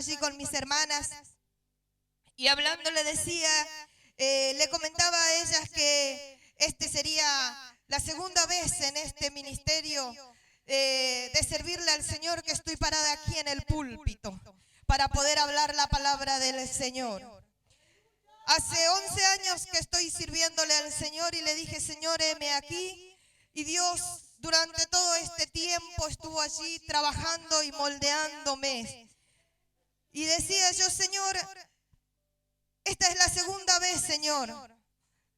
allí con mis hermanas y hablando le decía, le comentaba a ellas que este sería la segunda vez en este ministerio de servirle al Señor, que estoy parada aquí en el púlpito para poder hablar la palabra del Señor. Hace 11 años que estoy sirviéndole al Señor y le dije, Señor, heme aquí. Y Dios durante todo este tiempo estuvo allí trabajando y moldeándome. Y decía yo, Señor, esta es la segunda vez, Señor,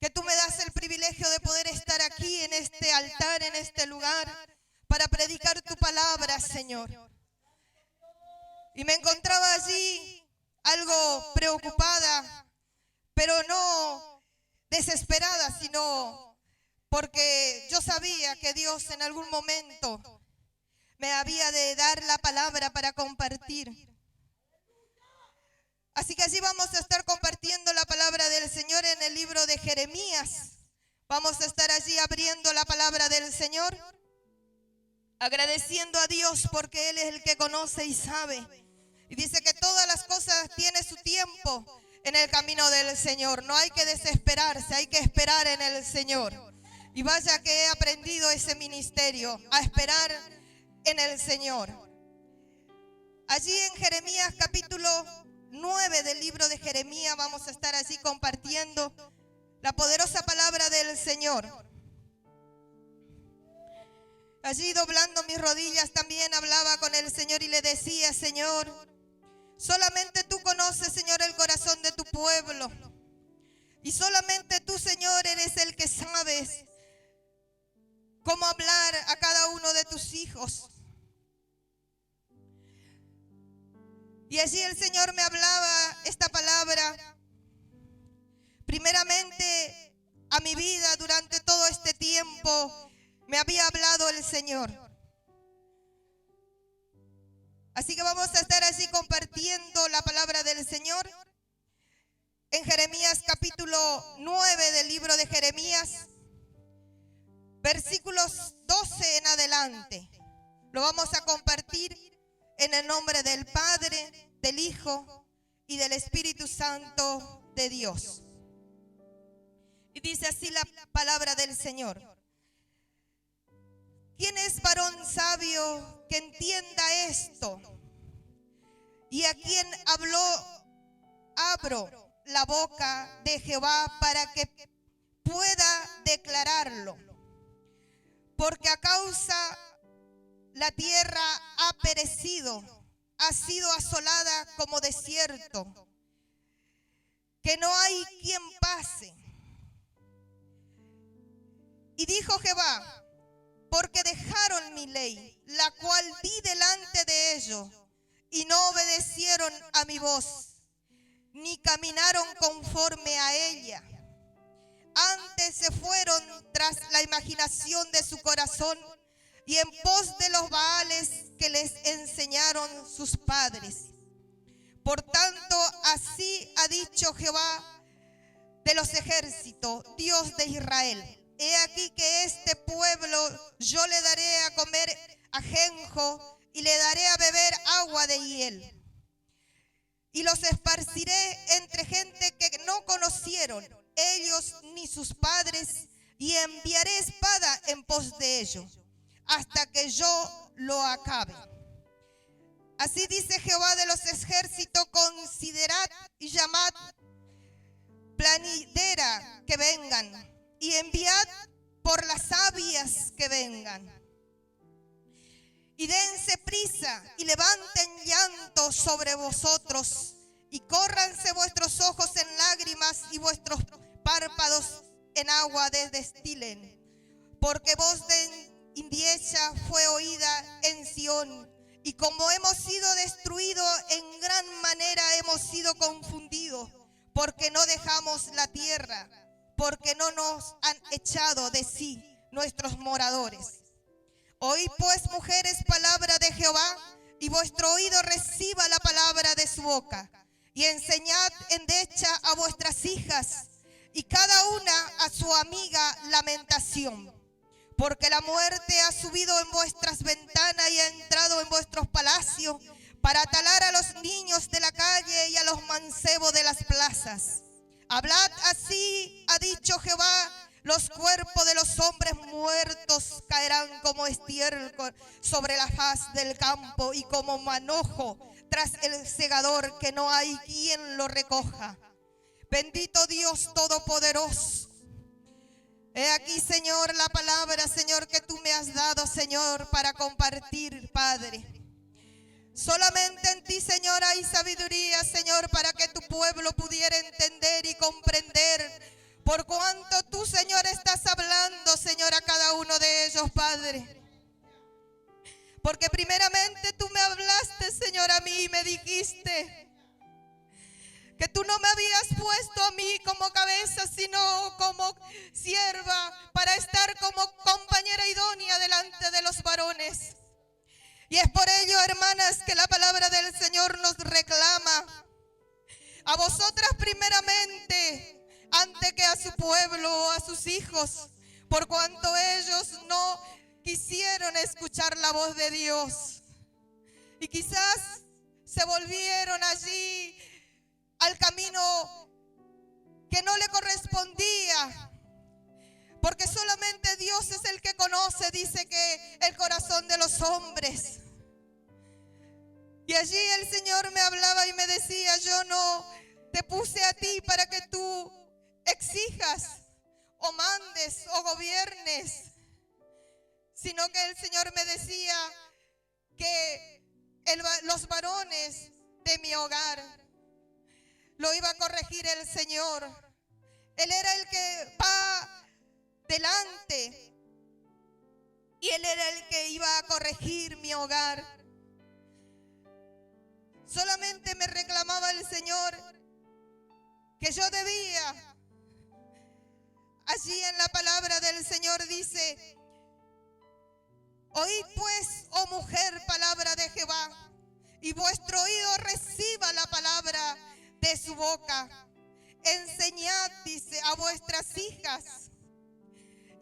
que tú me das el privilegio de poder estar aquí en este altar, en este lugar, para predicar tu palabra, Señor. Y me encontraba allí algo preocupada, pero no desesperada, sino porque yo sabía que Dios en algún momento me había de dar la palabra para compartir. Así que allí vamos a estar compartiendo la palabra del Señor en el libro de Jeremías. Vamos a estar allí abriendo la palabra del Señor, agradeciendo a Dios porque Él es el que conoce y sabe. Y dice que todas las cosas tienen su tiempo en el camino del Señor. No hay que desesperarse, hay que esperar en el Señor. Y vaya que he aprendido ese ministerio, a esperar en el Señor. Allí en Jeremías capítulo 9 del libro de Jeremías vamos a estar así compartiendo la poderosa palabra del Señor. Allí doblando mis rodillas también hablaba con el Señor y le decía, Señor, solamente tú conoces, Señor, el corazón de tu pueblo. Y solamente tú, Señor, eres el que sabes cómo hablar a cada uno de tus hijos. Y allí el Señor me hablaba esta palabra, primeramente a mi vida durante todo este tiempo, me había hablado el Señor. Así que vamos a estar así compartiendo la palabra del Señor en Jeremías capítulo 9 del libro de Jeremías, versículos 12 en adelante. Lo vamos a compartir en el nombre del Padre, del Hijo y del Espíritu Santo de Dios. Y dice así la palabra del Señor. ¿Quién es varón sabio que entienda esto? Y a quien abro la boca de Jehová para que pueda declararlo. Porque a causa la tierra ha perecido, ha sido asolada como desierto, que no hay quien pase. Y dijo Jehová, porque dejaron mi ley, la cual di delante de ellos, y no obedecieron a mi voz, ni caminaron conforme a ella. Antes se fueron tras la imaginación de su corazón, y en pos de los baales que les enseñaron sus padres. Por tanto, así ha dicho Jehová de los ejércitos, Dios de Israel. He aquí que este pueblo yo le daré a comer ajenjo y le daré a beber agua de hiel. Y los esparciré entre gente que no conocieron ellos ni sus padres, y enviaré espada en pos de ellos, hasta que yo lo acabe. Así dice Jehová de los ejércitos, considerad y llamad planidera que vengan, y enviad por las sabias que vengan. Y dense prisa y levanten llanto sobre vosotros, y córranse vuestros ojos en lágrimas y vuestros párpados en agua destilen. Porque voz de indiecha fue oída en Sión, y como hemos sido destruidos en gran manera hemos sido confundidos, porque no dejamos la tierra, porque no nos han echado de sí nuestros moradores. Oíd pues, mujeres, palabra de Jehová, y vuestro oído reciba la palabra de su boca, y enseñad endecha a vuestras hijas, y cada una a su amiga lamentación. Porque la muerte ha subido en vuestras ventanas y ha entrado en vuestros palacios, para talar a los niños de la calle y a los mancebos de las plazas. Hablad así, ha dicho Jehová, los cuerpos de los hombres muertos caerán como estiércol sobre la faz del campo y como manojo tras el segador, que no hay quien lo recoja. Bendito Dios Todopoderoso. He aquí, Señor, la palabra, Señor, que tú me has dado, Señor, para compartir, Padre. Solamente en ti, Señor, hay sabiduría, Señor, para que tu pueblo pudiera entender y comprender por cuanto tú, Señor, estás hablando, Señor, a cada uno de ellos, Padre. Porque primeramente tú me hablaste, Señor, a mí y me dijiste que tú no me habías puesto a mí como cabeza, sino como sierva, para estar como compañera idónea delante de los varones. Y es por ello, hermanas, que la palabra del Señor nos reclama a vosotras primeramente, antes que a su pueblo o a sus hijos, por cuanto ellos no quisieron escuchar la voz de Dios. Y quizás se volvieron allí al camino que no le correspondía, porque solamente Dios es el que conoce, dice, que el corazón de los hombres. Y allí el Señor me hablaba y me decía: yo no te puse a ti para que tú exijas o mandes o gobiernes, sino que el Señor me decía que los varones de mi hogar lo iba a corregir el Señor. Él era el que va delante y Él era el que iba a corregir mi hogar. Solamente me reclamaba el Señor que yo debía. Allí en la palabra del Señor dice: oíd pues, oh mujer, palabra de Jehová, y vuestro oído reciba la palabra de su boca. Enseñad, dice, a vuestras hijas,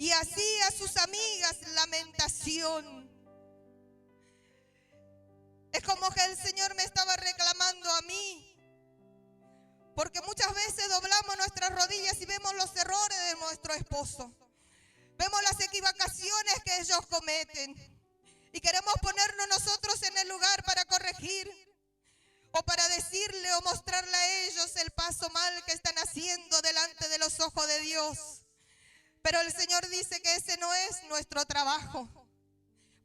y así a sus amigas lamentación. Es como que el Señor me estaba reclamando a mí, porque muchas veces doblamos nuestras rodillas y vemos los errores de nuestro esposo, vemos las equivocaciones que ellos cometen, y queremos ponernos nosotros en el lugar para corregir, o para decirle o mostrarle a ellos el paso mal que están haciendo delante de los ojos de Dios. Pero el Señor dice que ese no es nuestro trabajo.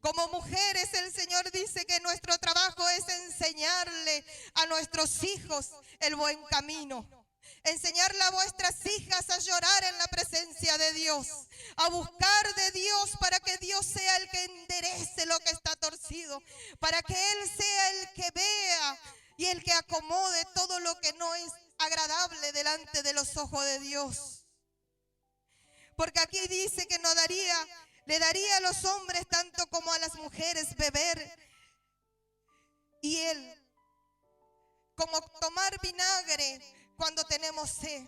Como mujeres, el Señor dice que nuestro trabajo es enseñarle a nuestros hijos el buen camino. Enseñarle a vuestras hijas a llorar en la presencia de Dios, a buscar de Dios para que Dios sea el que enderece lo que está torcido, para que Él sea el que vea y el que acomode todo lo que no es agradable delante de los ojos de Dios. Porque aquí dice que le daría a los hombres tanto como a las mujeres beber, y Él, como tomar vinagre cuando tenemos sed.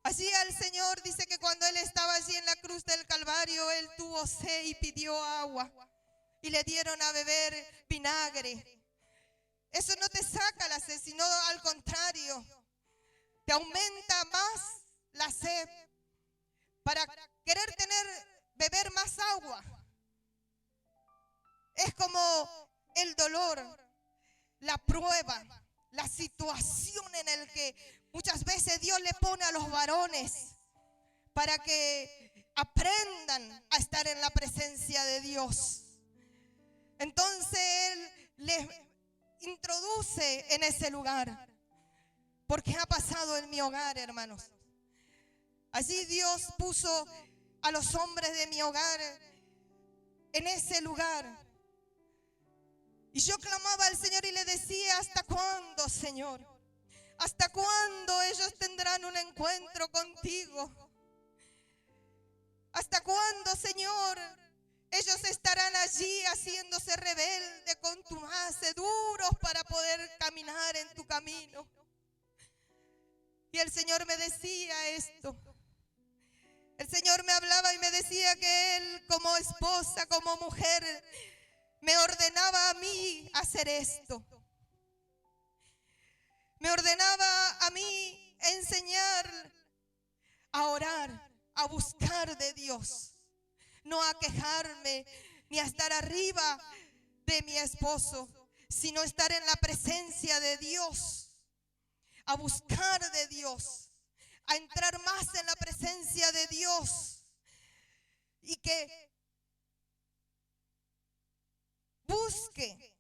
Allí el Señor dice que cuando Él estaba allí en la cruz del Calvario, Él tuvo sed y pidió agua, y le dieron a beber vinagre. Eso no te saca la sed, sino al contrario, te aumenta más la sed para querer beber más agua. Es como el dolor, la prueba, la situación en la que muchas veces Dios le pone a los varones para que aprendan a estar en la presencia de Dios. Entonces Él les introduce en ese lugar, porque ha pasado en mi hogar, hermanos. Allí Dios puso a los hombres de mi hogar en ese lugar. Y yo clamaba al Señor y le decía: ¿hasta cuándo, Señor? ¿Hasta cuándo ellos tendrán un encuentro contigo? ¿Hasta cuándo, Señor, ellos estarán allí haciéndose rebelde, contumaces, duros para poder caminar en tu camino? Y el Señor me decía esto. El Señor me hablaba y me decía que Él, como esposa, como mujer, me ordenaba a mí hacer esto. Me ordenaba a mí enseñar a orar, a buscar de Dios, no a quejarme ni a estar arriba de mi esposo, sino estar en la presencia de Dios, a buscar de Dios, a entrar más en la presencia de Dios y que busque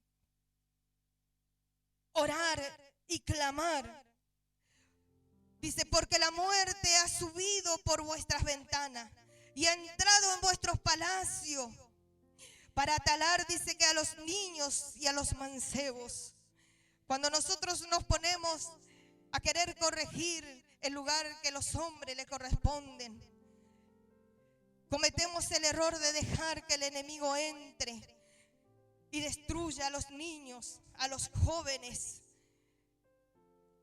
orar y clamar. Dice, porque la muerte ha subido por vuestras ventanas y ha entrado en vuestros palacios para atalar, dice, que a los niños y a los mancebos. Cuando nosotros nos ponemos a querer corregir el lugar que los hombres le corresponden, cometemos el error de dejar que el enemigo entre y destruya a los niños, a los jóvenes,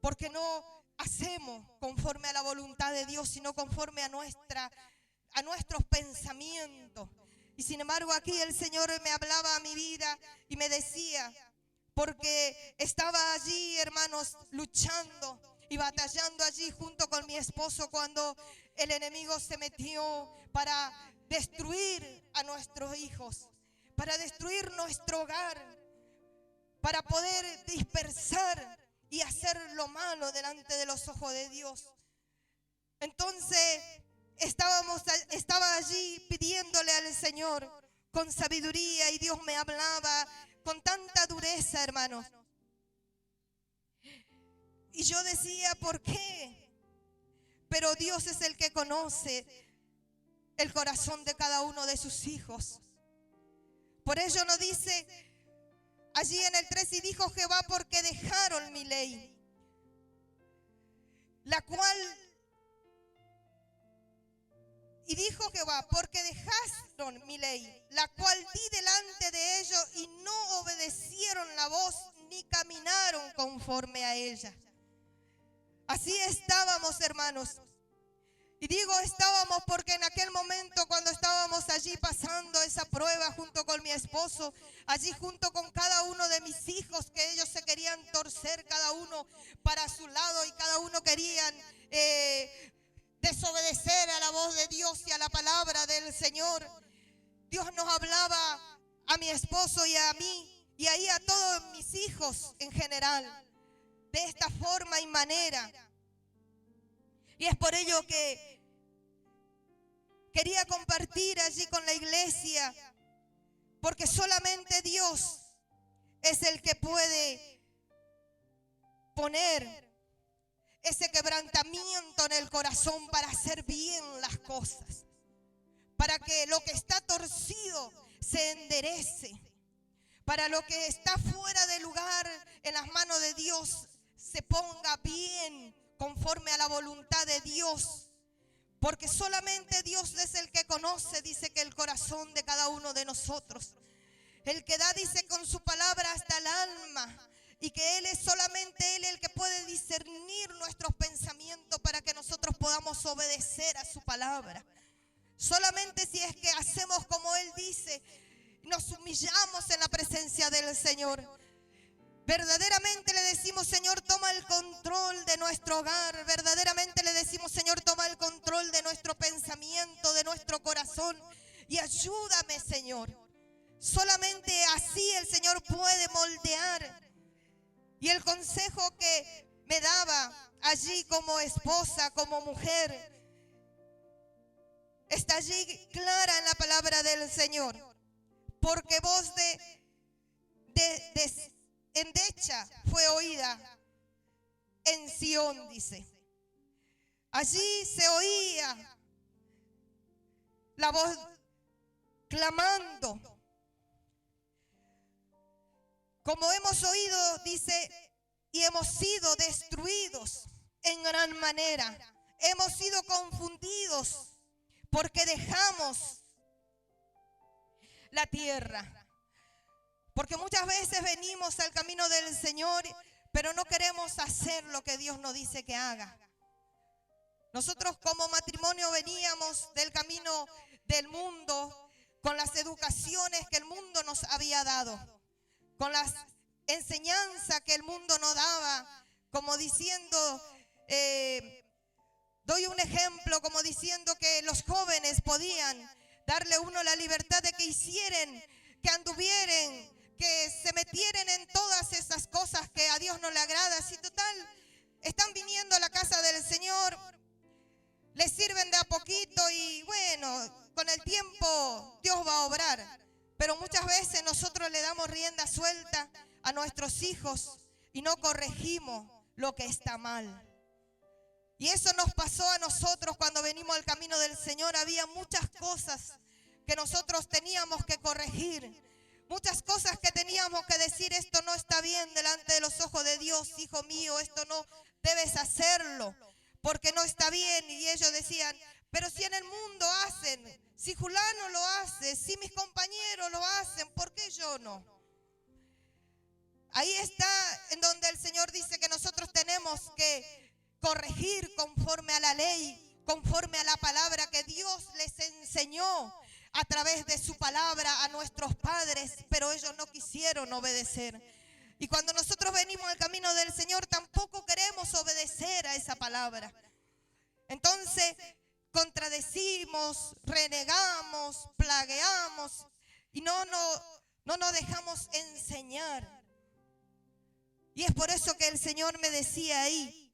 porque no hacemos conforme a la voluntad de Dios, sino conforme a nuestros pensamientos. Y sin embargo aquí el Señor me hablaba a mi vida y me decía, porque estaba allí, hermanos, luchando y batallando allí junto con mi esposo cuando el enemigo se metió para destruir a nuestros hijos, para destruir nuestro hogar, para poder dispersar y hacer lo malo delante de los ojos de Dios. Entonces estaba allí pidiéndole al Señor con sabiduría y Dios me hablaba con tanta dureza, hermanos. Y yo decía, ¿por qué? Pero Dios es el que conoce el corazón de cada uno de sus hijos. Por ello nos dice allí en el 3, y dijo Jehová, porque dejaron mi ley, la cual... Y dijo Jehová, porque dejaron mi ley, la cual di delante de ellos, y no obedecieron la voz, ni caminaron conforme a ella. Así estábamos, hermanos. Y digo estábamos porque en aquel momento cuando estábamos allí pasando esa prueba junto con mi esposo, allí junto con cada uno de mis hijos, que ellos se querían torcer cada uno para su lado y cada uno querían desobedecer a la voz de Dios y a la palabra del Señor. Dios nos hablaba a mi esposo y a mí y ahí a todos mis hijos en general, de esta forma y manera. Y es por ello que quería compartir allí con la iglesia, porque solamente Dios es el que puede poner ese quebrantamiento en el corazón para hacer bien las cosas, para que lo que está torcido se enderece, para lo que está fuera de lugar en las manos de Dios se ponga bien conforme a la voluntad de Dios, porque solamente Dios es el que conoce, dice, que el corazón de cada uno de nosotros, el que da, dice, con su palabra hasta el alma, y que Él es solamente Él el que puede discernir nuestros pensamientos para que nosotros podamos obedecer a su palabra. Solamente si es que hacemos como Él dice, nos humillamos en la presencia del Señor, verdaderamente le decimos, Señor, toma el control de nuestro hogar. Verdaderamente le decimos, Señor, toma el control de nuestro pensamiento, de nuestro corazón. Y ayúdame, Señor. Solamente así el Señor puede moldear. Y el consejo que me daba allí como esposa, como mujer, está allí clara en la palabra del Señor. Porque voz de endecha fue oída en Sión, dice. Allí se oía la voz clamando. Como hemos oído, dice, y hemos sido destruidos en gran manera. Hemos sido confundidos porque dejamos la tierra. Porque muchas veces venimos al camino del Señor, pero no queremos hacer lo que Dios nos dice que haga. Nosotros como matrimonio veníamos del camino del mundo, con las educaciones que el mundo nos había dado, con las enseñanzas que el mundo nos daba, como diciendo, doy un ejemplo, como diciendo que los jóvenes podían darle uno la libertad de que hicieran, que anduvieren, que se metieran en todas esas cosas que a Dios no le agrada. Si total, están viniendo a la casa del Señor, les sirven de a poquito y bueno, con el tiempo Dios va a obrar. Pero muchas veces nosotros le damos rienda suelta a nuestros hijos y no corregimos lo que está mal. Y eso nos pasó a nosotros cuando venimos al camino del Señor. Había muchas cosas que nosotros teníamos que corregir. Muchas cosas que teníamos que decir, esto no está bien delante de los ojos de Dios, hijo mío, esto no debes hacerlo, porque no está bien. Y ellos decían, pero si en el mundo hacen, si fulano lo hace, si mis compañeros lo hacen, ¿por qué yo no? Ahí está en donde el Señor dice que nosotros tenemos que corregir conforme a la ley, conforme a la palabra que Dios les enseñó a través de su palabra a nuestros padres, pero ellos no quisieron obedecer. Y cuando nosotros venimos al camino del Señor, tampoco queremos obedecer a esa palabra. Entonces, contradecimos, renegamos, plagueamos y no nos dejamos enseñar. Y es por eso que el Señor me decía ahí,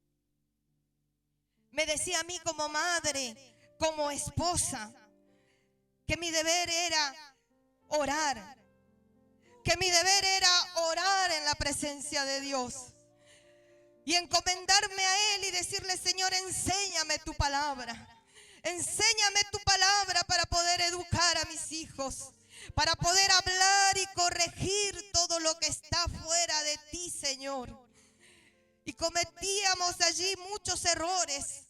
me decía a mí como madre, como esposa, que mi deber era orar, que mi deber era orar en la presencia de Dios y encomendarme a Él y decirle, Señor, enséñame tu palabra para poder educar a mis hijos, para poder hablar y corregir todo lo que está fuera de ti, Señor. Y cometíamos allí muchos errores.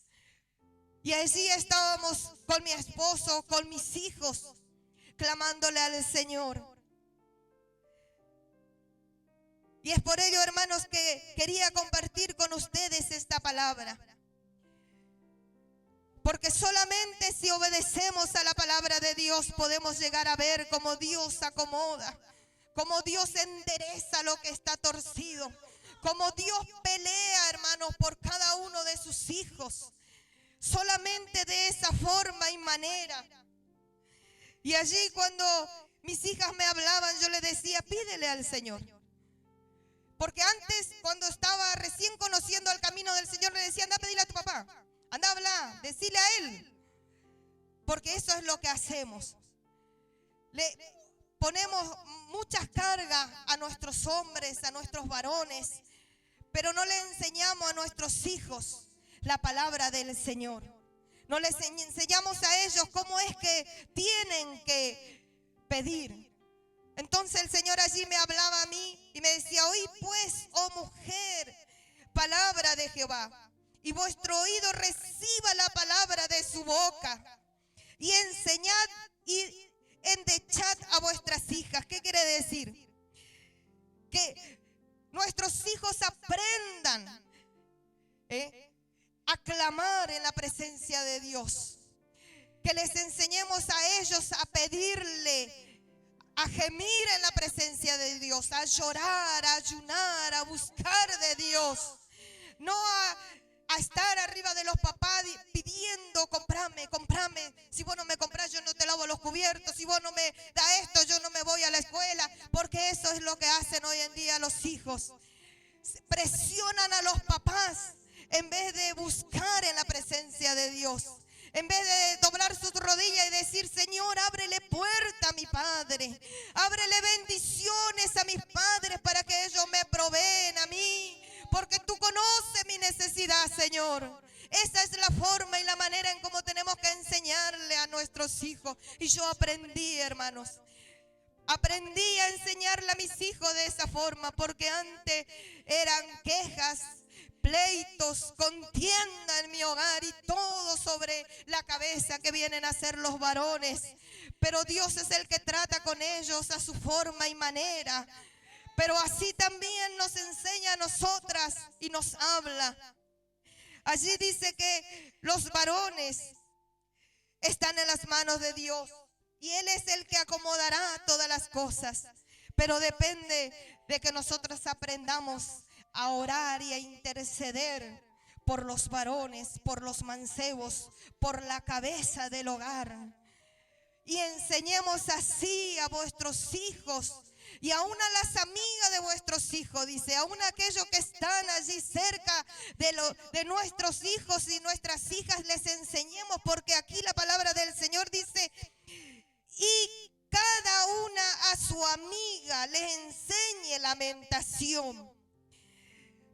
Y allí estábamos con mi esposo, con mis hijos, clamándole al Señor. Y es por ello, hermanos, que quería compartir con ustedes esta palabra. Porque solamente si obedecemos a la palabra de Dios podemos llegar a ver cómo Dios acomoda, cómo Dios endereza lo que está torcido, cómo Dios pelea, hermanos, por cada uno de sus hijos. Solamente de esa forma y manera. Y allí cuando mis hijas me hablaban, yo les decía, pídele al Señor. Porque antes, cuando estaba recién conociendo el camino del Señor, le decía, anda a pedirle a tu papá, anda a hablar, decile a Él. Porque eso es lo que hacemos. Le ponemos muchas cargas a nuestros hombres, a nuestros varones, pero no le enseñamos a nuestros hijos la palabra del Señor. No les enseñamos a ellos cómo es que tienen que pedir. Entonces el Señor allí me hablaba a mí y me decía, oí pues, oh mujer, palabra de Jehová, y vuestro oído reciba la palabra de su boca, y enseñad y endechad a vuestras hijas. ¿Qué quiere decir? Que nuestros hijos aprendan a clamar en la presencia de Dios. Que les enseñemos a ellos a pedirle, a gemir en la presencia de Dios, a llorar, a ayunar, a buscar de Dios. No a estar arriba de los papás pidiendo, comprame. Si vos no me comprás, yo no te lavo los cubiertos. Si vos no me das esto, yo no me voy a la escuela. Porque eso es lo que hacen hoy en día los hijos. Presionan a los papás en vez de buscar en la presencia de Dios. En vez de doblar sus rodillas y decir, Señor, ábrele puerta a mi padre. Ábrele bendiciones a mis padres para que ellos me proveen a mí. Porque tú conoces mi necesidad, Señor. Esa es la forma y la manera en cómo tenemos que enseñarle a nuestros hijos. Y yo aprendí, hermanos. Aprendí a enseñarle a mis hijos de esa forma. Porque antes eran quejas, pleitos, contienda en mi hogar y todo sobre la cabeza que vienen a ser los varones. Pero Dios es el que trata con ellos a su forma y manera. Pero así también nos enseña a nosotras y nos habla. Allí dice que los varones están en las manos de Dios y Él es el que acomodará todas las cosas. Pero depende de que nosotros aprendamos a orar y a interceder por los varones, por los mancebos, por la cabeza del hogar. Y enseñemos así a vuestros hijos y aún a las amigas de vuestros hijos, dice, aún a aquellos que están allí cerca de nuestros hijos y nuestras hijas, les enseñemos, porque aquí la palabra del Señor dice, y cada una a su amiga le enseñe lamentación.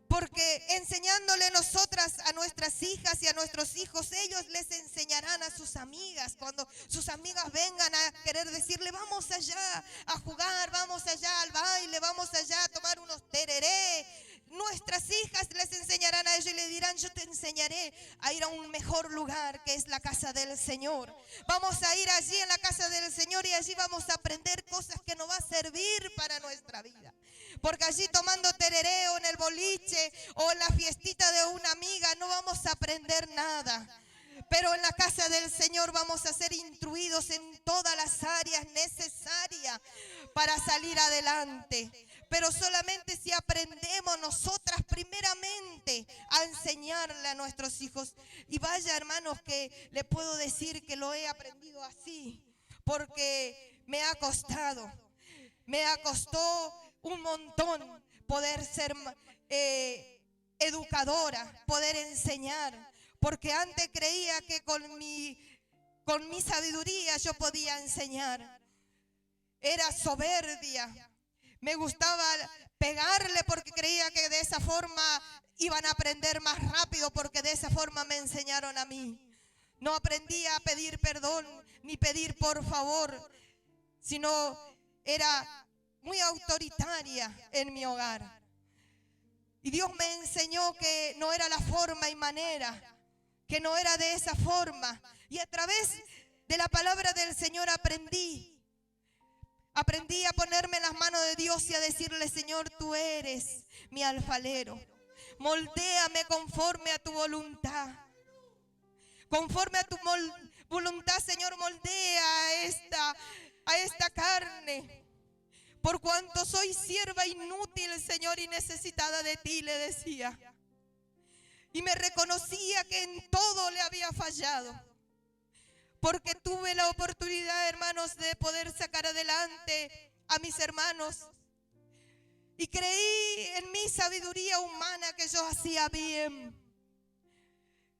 Porque enseñándole nosotras a nuestras hijas y a nuestros hijos, ellos les enseñarán a sus amigas. Cuando sus amigas vengan a querer decirle, vamos allá a jugar, vamos allá al baile, vamos allá a tomar unos tereré, nuestras hijas les enseñarán a ellos y le dirán, yo te enseñaré a ir a un mejor lugar que es la casa del Señor. Vamos a ir allí en la casa del Señor y allí vamos a aprender cosas que nos va a servir para nuestra vida. Porque allí tomando tereré o en el boliche o en la fiestita de una amiga no vamos a aprender nada. Pero en la casa del Señor vamos a ser instruidos en todas las áreas necesarias para salir adelante. Pero solamente si aprendemos nosotras primeramente a enseñarle a nuestros hijos. Y vaya, hermanos, que le puedo decir que lo he aprendido así, porque me ha costado un montón poder ser educadora, poder enseñar. Porque antes creía que con mi sabiduría yo podía enseñar. Era soberbia. Me gustaba pegarle porque creía que de esa forma iban a aprender más rápido, porque de esa forma me enseñaron a mí. No aprendí a pedir perdón ni pedir por favor, sino era muy autoritaria en mi hogar. Y Dios me enseñó que no era la forma y manera, que no era de esa forma. Y a través de la palabra del Señor aprendí a ponerme en las manos de Dios y a decirle, Señor, tú eres mi alfarero. Moldéame conforme a tu voluntad. Conforme a tu voluntad, Señor, moldea a esta carne. Por cuanto soy sierva inútil, Señor, y necesitada de ti, le decía. Y me reconocía que en todo le había fallado. Porque tuve la oportunidad, hermanos, de poder sacar adelante a mis hermanos. Y creí en mi sabiduría humana que yo hacía bien.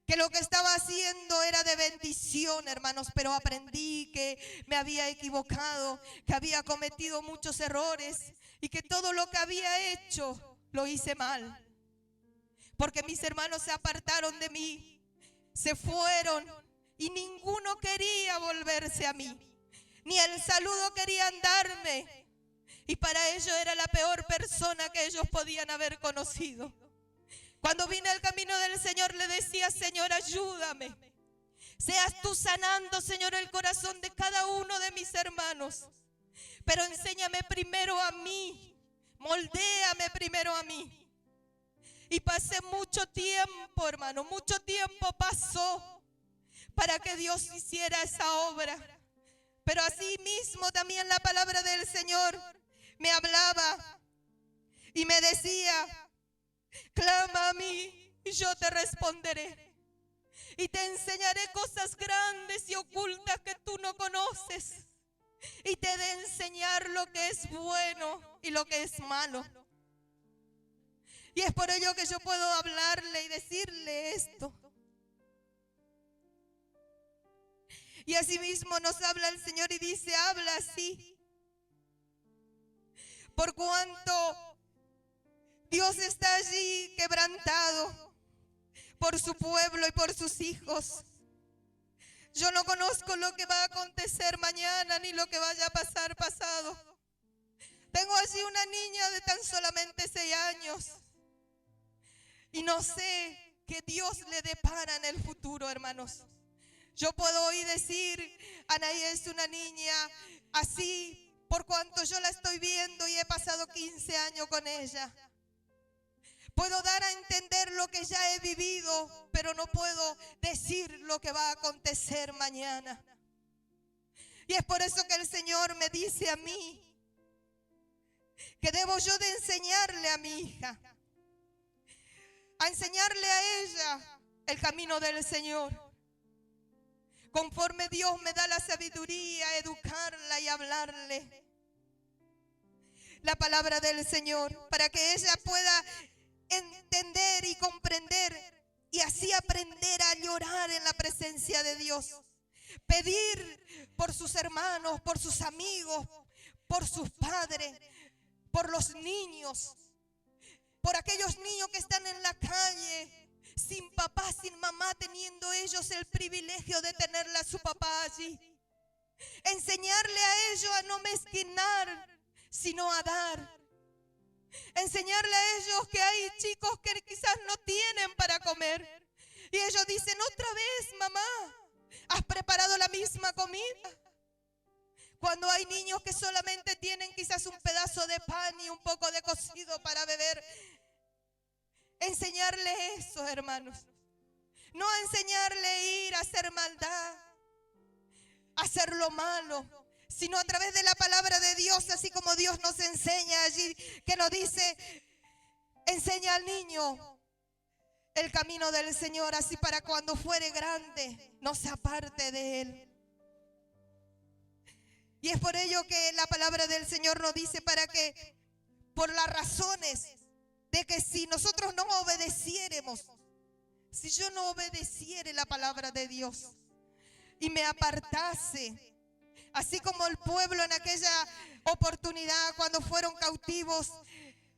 Que lo que estaba haciendo era de bendición, hermanos, pero aprendí que me había equivocado, que había cometido muchos errores y que todo lo que había hecho lo hice mal. Porque mis hermanos se apartaron de mí, se fueron y ninguno quería volverse a mí, ni el saludo querían darme. Y para ellos era la peor persona que ellos podían haber conocido. Cuando vine al camino del Señor le decía, Señor, ayúdame. Seas tú sanando, Señor, el corazón de cada uno de mis hermanos. Pero enséñame primero a mí. Moldéame primero a mí. Y pasé mucho tiempo, hermano, mucho tiempo pasó para que Dios hiciera esa obra. Pero así mismo también la palabra del Señor me hablaba y me decía, clama a mí y yo te responderé. Y te enseñaré cosas grandes y ocultas que tú no conoces. Y te he de enseñar lo que es bueno y lo que es malo. Y es por ello que yo puedo hablarle y decirle esto. Y asimismo nos habla el Señor y dice, habla así. Por cuanto Dios está allí quebrantado por su pueblo y por sus hijos. Yo no conozco lo que va a acontecer mañana ni lo que vaya a pasar pasado. Tengo allí una niña de tan solamente 6 años. Y no sé qué Dios le depara en el futuro, hermanos. Yo puedo hoy decir, Anaí es una niña así, por cuanto yo la estoy viendo y he pasado 15 años con ella. Puedo dar a entender lo que ya he vivido, pero no puedo decir lo que va a acontecer mañana. Y es por eso que el Señor me dice a mí que debo yo de enseñarle a mi hija, a enseñarle a ella el camino del Señor. Conforme Dios me da la sabiduría, educarla y hablarle la palabra del Señor, para que ella pueda entender y comprender y así aprender a llorar en la presencia de Dios. Pedir por sus hermanos, por sus amigos, por sus padres, por los niños, por aquellos niños que están en la calle, sin papá, sin mamá, teniendo ellos el privilegio de tenerle a su papá allí. Enseñarle a ellos a no mezquinar, sino a dar. Enseñarle a ellos que hay chicos que quizás no tienen para comer. Y ellos dicen, otra vez, mamá, ¿has preparado la misma comida? Cuando hay niños que solamente tienen quizás un pedazo de pan y un poco de cocido para beber. Enseñarle eso, hermanos. No enseñarle ir a hacer maldad, a hacer lo malo, sino a través de la palabra de Dios, así como Dios nos enseña allí, que nos dice, enseña al niño el camino del Señor, así para cuando fuere grande, no se aparte de él. Y es por ello que la palabra del Señor nos dice para que, por las razones de que si nosotros no obedeciéramos, si yo no obedeciere la palabra de Dios y me apartase, así como el pueblo en aquella oportunidad cuando fueron cautivos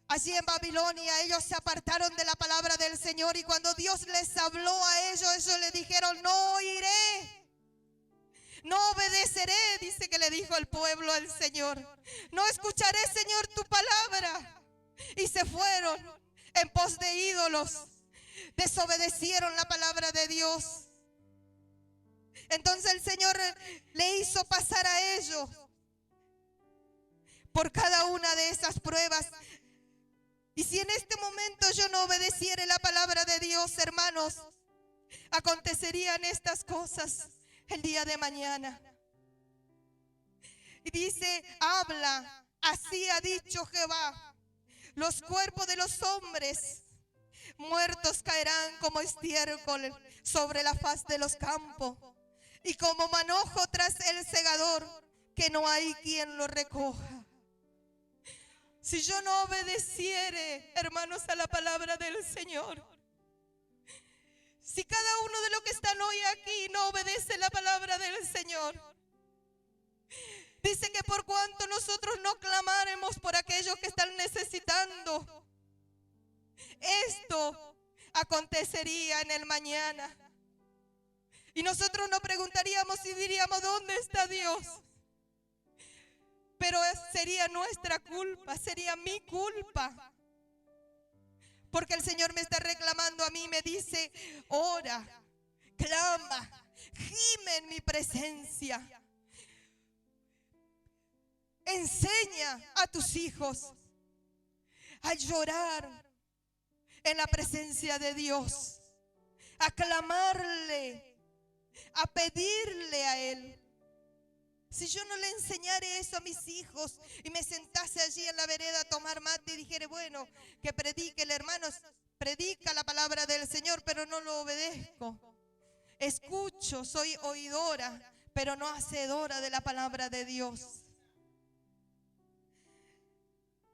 allí en Babilonia, ellos se apartaron de la palabra del Señor y cuando Dios les habló a ellos le dijeron, no iré. No obedeceré, dice que le dijo el pueblo al Señor. No escucharé, Señor, tu palabra. Y se fueron en pos de ídolos. Desobedecieron la palabra de Dios. Entonces el Señor le hizo pasar a ellos por cada una de esas pruebas. Y si en este momento yo no obedeciere la palabra de Dios, hermanos, acontecerían estas cosas el día de mañana. Y dice, habla, así ha dicho Jehová, los cuerpos de los hombres muertos caerán como estiércol sobre la faz de los campos, y como manojo tras el segador, que no hay quien lo recoja. Si yo no obedeciere, hermanos, a la palabra del Señor, si cada uno de los que están hoy aquí no obedece la palabra del Señor, dice que por cuanto nosotros no clamáremos por aquellos que están necesitando, esto acontecería en el mañana. Y nosotros nos preguntaríamos y diríamos, ¿dónde está Dios? Pero sería nuestra culpa, sería mi culpa. Porque el Señor me está reclamando a mí, me dice, ora, clama, gime en mi presencia. Enseña a tus hijos a llorar en la presencia de Dios, a clamarle, a pedirle a Él. Si yo no le enseñare eso a mis hijos y me sentase allí en la vereda a tomar mate y dijere, bueno, que predique el hermano, predica la palabra del Señor, pero no lo obedezco. Escucho, soy oidora, pero no hacedora de la palabra de Dios.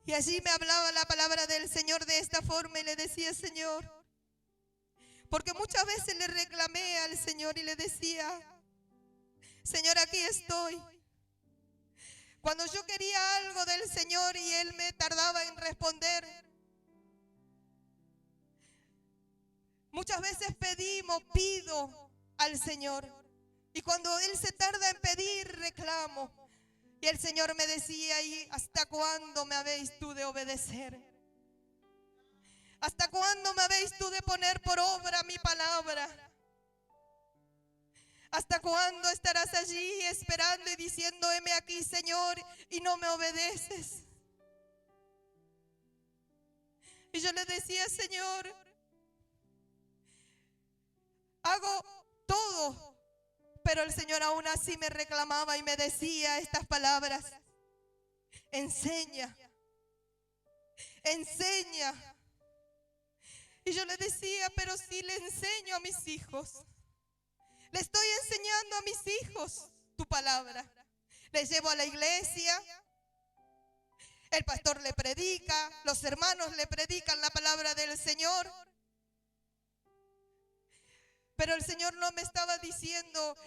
Y allí me hablaba la palabra del Señor de esta forma y le decía, Señor, porque muchas veces le reclamé al Señor y le decía, Señor, aquí estoy. Cuando yo quería algo del Señor y Él me tardaba en responder, muchas veces pido al Señor. Y cuando Él se tarda en pedir, reclamo. Y el Señor me decía, ¿y hasta cuándo me habéis tú de obedecer? ¿Hasta cuándo me habéis tú de poner por obra mi palabra? ¿Hasta cuándo estarás allí esperando y diciendo, heme aquí, Señor, y no me obedeces? Y yo le decía, Señor, hago todo Pero el Señor aún así me reclamaba y me decía estas palabras: enseña, enseña. Y yo le decía: pero si le enseño a mis hijos, le estoy enseñando a mis hijos tu palabra. Les llevo a la iglesia, el pastor le predica, los hermanos le predican la palabra del Señor. Pero el Señor no me estaba diciendo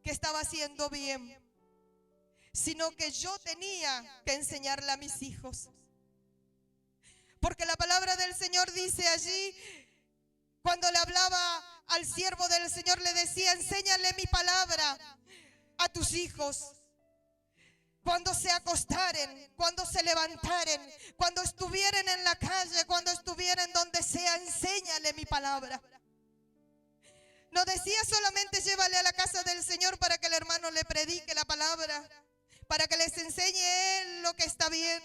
que estaba haciendo bien, sino que yo tenía que enseñarle a mis hijos. Porque la palabra del Señor dice allí, cuando le hablaba al siervo del Señor, le decía: enséñale mi palabra a tus hijos. Cuando se acostaren, cuando se levantaren, cuando estuvieren en la calle, cuando estuvieren donde sea, enséñale mi palabra. No decía solamente llévale a la casa del Señor para que el hermano le predique la palabra, para que les enseñe él lo que está bien.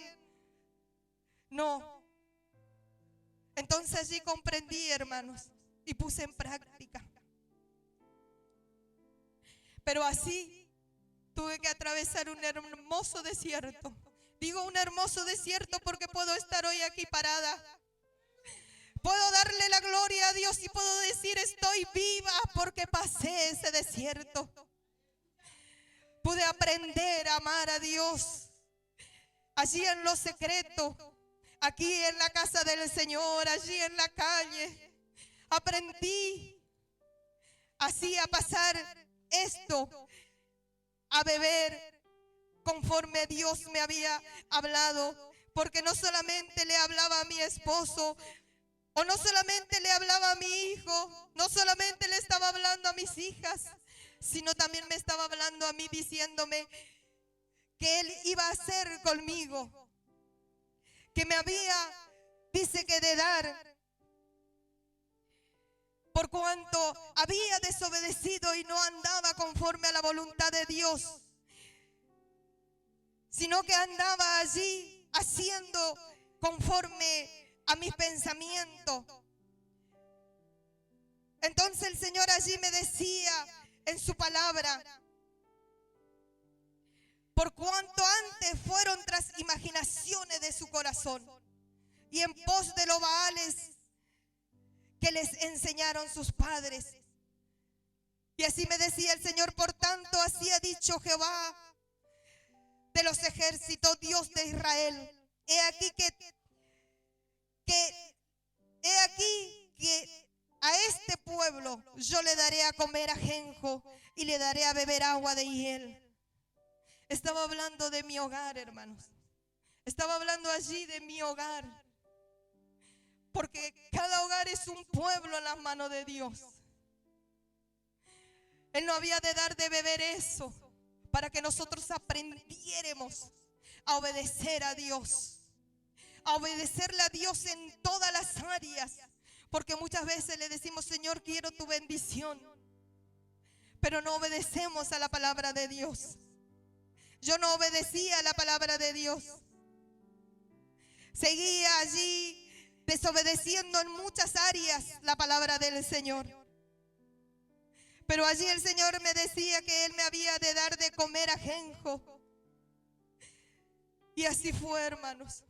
No. Entonces allí comprendí, hermanos, y puse en práctica. Pero así tuve que atravesar un hermoso desierto. Digo un hermoso desierto porque puedo estar hoy aquí parada. Puedo darle la gloria a Dios y puedo decir: estoy viva porque pasé ese desierto. Pude aprender a amar a Dios allí en lo secreto, aquí en la casa del Señor, allí en la calle. Aprendí así a pasar esto, a beber conforme Dios me había hablado, porque no solamente le hablaba a mi esposo, o no solamente le hablaba a mi hijo, no solamente le estaba hablando a mis hijas, sino también me estaba hablando a mí, diciéndome que Él iba a hacer conmigo, que me había, dice que de dar, por cuanto había desobedecido y no andaba conforme a la voluntad de Dios, sino que andaba allí haciendo conforme a mis pensamientos. Entonces el Señor allí me decía en su palabra: por cuanto antes fueron tras imaginaciones de su corazón y en pos de los baales que les enseñaron sus padres. Y así me decía el Señor: por tanto, así ha dicho Jehová de los ejércitos, Dios de Israel: he aquí que a este pueblo yo le daré a comer ajenjo y le daré a beber agua de hiel. Estaba hablando de mi hogar, hermanos. Estaba hablando allí de mi hogar. Porque cada hogar es un pueblo en las manos de Dios. Él no había de dar de beber eso para que nosotros aprendiéramos a obedecer a Dios. A obedecerle a Dios en todas las áreas. Porque muchas veces le decimos: Señor, quiero tu bendición, pero no obedecemos a la palabra de Dios. Yo no obedecía a la palabra de Dios. Seguía allí desobedeciendo en muchas áreas la palabra del Señor. Pero allí el Señor me decía que Él me había de dar de comer ajenjo. Y así fue, hermanos.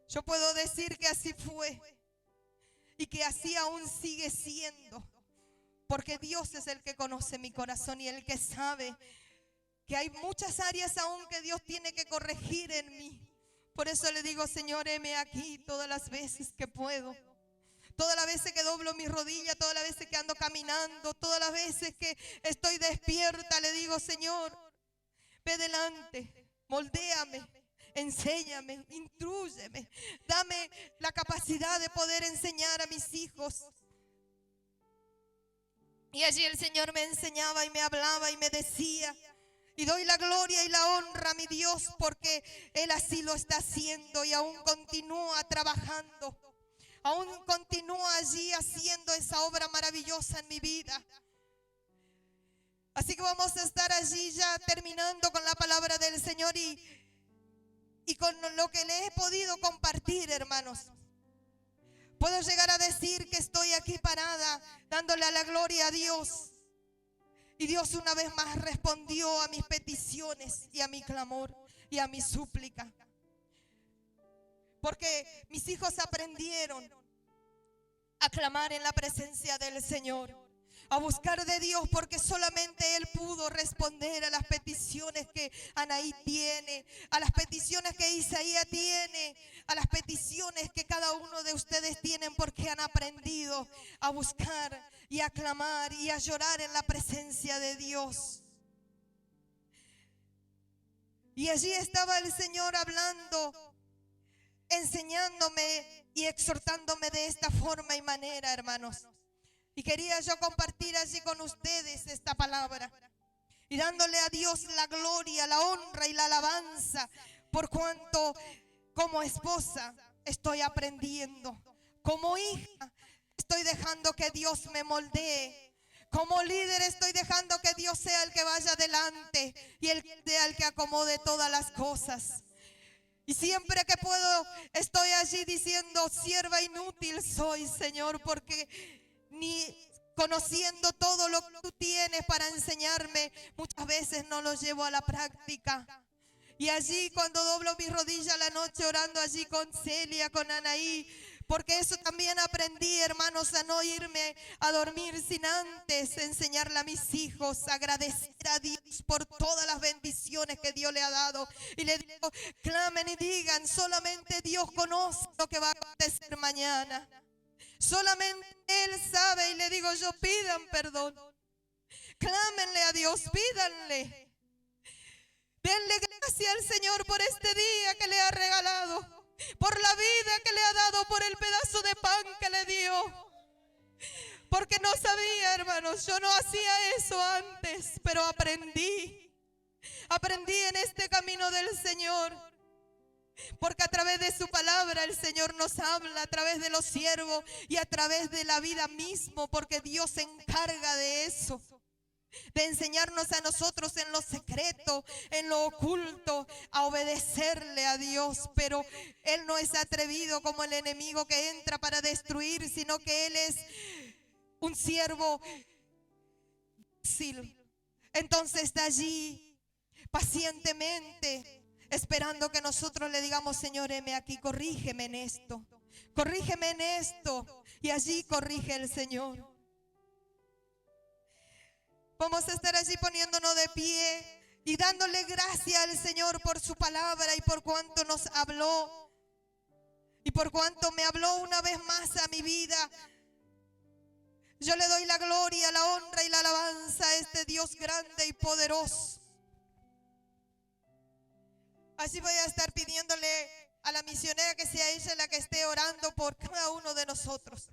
Yo puedo decir que así fue. Y que así aún sigue siendo. Porque Dios es el que conoce mi corazón y el que sabe que hay muchas áreas aún que Dios tiene que corregir en mí. Por eso le digo: Señor, heme aquí todas las veces que puedo. Todas las veces que doblo mis rodillas, todas las veces que ando caminando, todas las veces que estoy despierta, le digo: Señor, ve delante, moldéame, enséñame, instrúyeme, dame la capacidad de poder enseñar a mis hijos. Y allí el Señor me enseñaba y me hablaba y me decía, y doy la gloria y la honra a mi Dios porque Él así lo está haciendo y aún continúa trabajando, aún continúa allí haciendo esa obra maravillosa en mi vida. Así que vamos a estar allí ya terminando con la palabra del Señor y con lo que le he podido compartir, hermanos. Puedo llegar a decir que estoy aquí parada dándole a la gloria a Dios Y Dios una vez más respondió a mis peticiones y a mi clamor y a mi súplica. Porque mis hijos aprendieron a clamar en la presencia del Señor, a buscar de Dios, porque solamente Él pudo responder a las peticiones que Anaí tiene, a las peticiones que Isaías tiene, a las peticiones que cada uno de ustedes tienen, porque han aprendido a buscar y a clamar y a llorar en la presencia de Dios. Y allí estaba el Señor hablando, enseñándome y exhortándome de esta forma y manera, hermanos. Y quería yo compartir allí con ustedes esta palabra y dándole a Dios la gloria, la honra y la alabanza, por cuanto como esposa estoy aprendiendo, como hija estoy dejando que Dios me moldee, como líder estoy dejando que Dios sea el que vaya adelante y el que acomode todas las cosas. Y siempre que puedo estoy allí diciendo: sierva inútil soy, Señor, porque ni conociendo todo lo que tú tienes para enseñarme, muchas veces no lo llevo a la práctica. Y allí cuando doblo mis rodillas la noche orando allí con Celia, con Anaí, porque eso también aprendí, hermanos, a no irme a dormir sin antes enseñarle a mis hijos, agradecer a Dios por todas las bendiciones que Dios le ha dado. Y le digo: clamen y digan, solamente Dios conoce lo que va a acontecer mañana. Solamente Él sabe. Y le digo yo: pidan perdón, clámenle a Dios, pídanle. Denle gracias al Señor por este día que le ha regalado, por la vida que le ha dado, por el pedazo de pan que le dio. Porque no sabía, hermanos, yo no hacía eso antes, pero aprendí en este camino del Señor. Porque a través de su palabra el Señor nos habla, a través de los siervos y a través de la vida mismo, porque Dios se encarga de eso, de enseñarnos a nosotros en lo secreto, en lo oculto, a obedecerle a Dios. Pero Él no es atrevido como el enemigo que entra para destruir, sino que Él es un siervo dócil. Entonces está allí pacientemente esperando que nosotros le digamos: Señor, heme aquí, corrígeme en esto, corrígeme en esto. Y allí corrige el Señor. Vamos a estar allí poniéndonos de pie y dándole gracias al Señor por su palabra y por cuanto nos habló y por cuanto me habló una vez más a mi vida. Yo le doy la gloria, la honra y la alabanza a este Dios grande y poderoso. Así voy a estar pidiéndole a la misionera que sea ella la que esté orando por cada uno de nosotros.